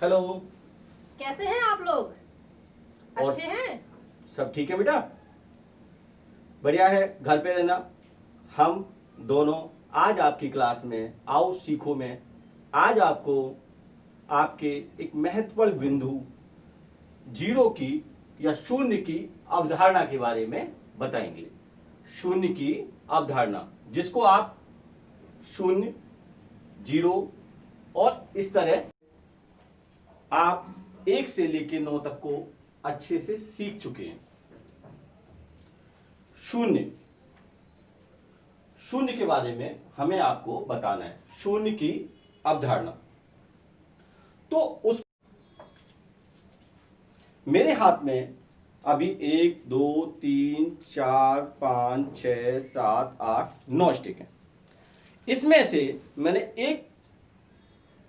Hello. कैसे हैं आप लोग? और अच्छे हैं? सब ठीक है बेटा? बढ़िया है, घर पे रहना। हम दोनों आज आपकी क्लास में आओ सीखो में आज आपको आपके एक महत्वपूर्ण बिंदु जीरो की या शून्य की अवधारणा के बारे में बताएंगे। शून्य की अवधारणा जिसको आप शून्य, जीरो और इस तरह आप 1 से लेकर 9 तक को अच्छे से सीख चुके हैं। शून्य शून्य के बारे में हमें आपको बताना है, शून्य की अवधारणा। तो उस मेरे हाथ में अभी 1 2 3 4 5 6 7 8 9 स्टिक है। इसमें से मैंने एक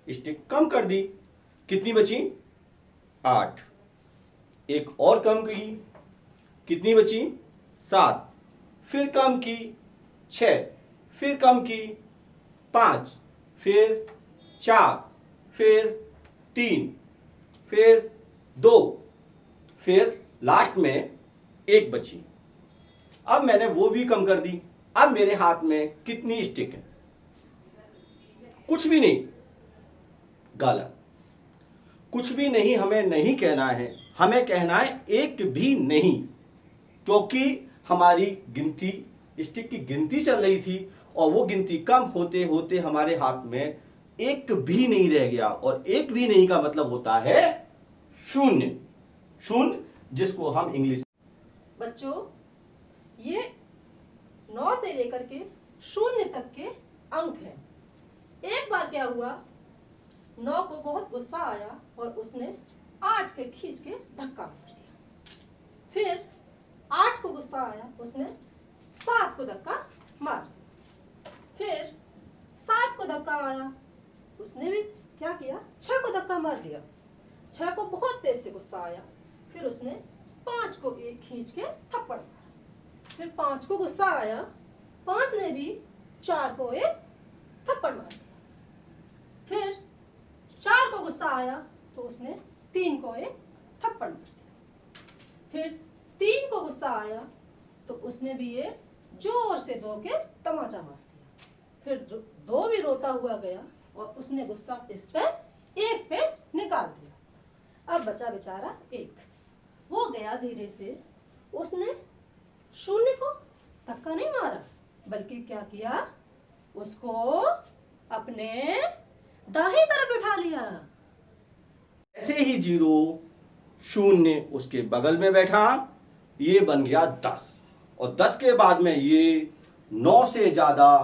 स्टिक कम कर दी। कितनी बची? 8। एक और कम की। कितनी बची? 7। फिर कम की 6। फिर कम की 5। फिर 4। फिर 3। फिर 2। फिर लास्ट में 1 बची। अब मैंने वो भी कम कर दी। अब मेरे हाथ में कितनी स्टिक है? कुछ भी नहीं। गलत। कुछ भी नहीं हमें नहीं कहना है, हमें कहना है एक भी नहीं, क्योंकि हमारी गिनती, स्टिक की गिनती चल रही थी और वो गिनती कम होते होते हमारे हाथ में एक भी नहीं रह गया। और एक भी नहीं का मतलब होता है शून्य। शून्य जिसको हम इंग्लिश बच्चों, ये 9 से लेकर के 0 तक के अंक हैं। एक बार क्या हुआ, 9 को बहुत गुस्सा आया और उसने 8 के खींच के धक्का मार दिया। फिर 8 को गुस्सा आया, उसने 7 को धक्का मार दिया। फिर 7 को धक्का आया, उसने भी क्या किया, 6 को धक्का मार दिया। 6 को बहुत तेज से गुस्सा आया, फिर उसने 5 को एक खींच के थप्पड़ मारा। फिर 5 को गुस्सा आया, 5 ने भी 4 को एक थप्पड़ मार दिया। फिर 4 को गुस्सा आया तो उसने 3 को एक थप्पड़ मार दिया। फिर 3 को गुस्सा आया तो उसने भी एक जोर से 2 के तमाचा मार दिया। फिर 2 भी रोता हुआ गया और उसने गुस्सा इस पे 1 पे निकाल दिया। अब बचा बेचारा 1। वो गया धीरे से, उसने 0 को धक्का नहीं मारा, बल्कि क्या किया, उसको अपने दाहिनी तरफ बिठा लिया। ऐसे ही जीरो, शून्य उसके बगल में बैठा, ये बन गया 10। और 10 के बाद में ये 9 से ज्यादा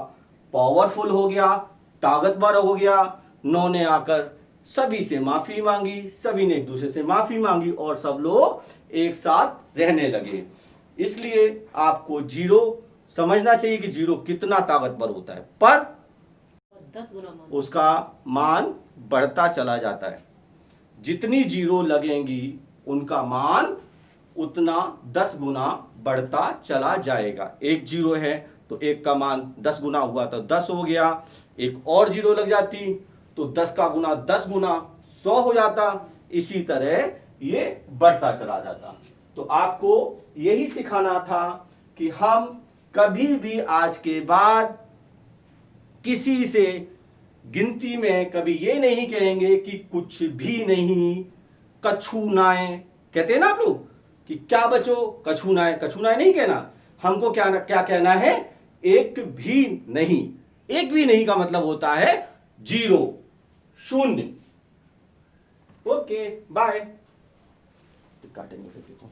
पावरफुल हो गया, ताकतवर हो गया। 9 ने आकर सभी से माफी मांगी, सभी ने एक दूसरे से माफी मांगी और सब लोग एक साथ रहने लगे। इसलिए आपको जीरो समझना चाहिए कि जीरो कितना ताकतवर होता है, पर 10 गुना मान उसका मान बढ़ता चला जाता है। जितनी जीरो लगेंगी उनका मान उतना 10 गुना बढ़ता चला जाएगा। एक जीरो है तो एक का मान 10 गुना हुआ तो 10 हो गया। एक और जीरो लग जाती तो 10 का गुना 10 गुना 100 हो जाता। इसी तरह ये बढ़ता चला जाता। तो आपको यही सिखाना था कि हम कभी भी आज के बाद किसी से गिनती में कभी ये नहीं कहेंगे कि कुछ भी नहीं, कछुनाए कहते हैं ना आप लोग कि क्या बचो, कछुनाए। कछुनाए नहीं कहना, हमको क्या क्या कहना है, एक भी नहीं। एक भी नहीं का मतलब होता है जीरो, शून्य। Okay bye. काटेंगे फिर देखो।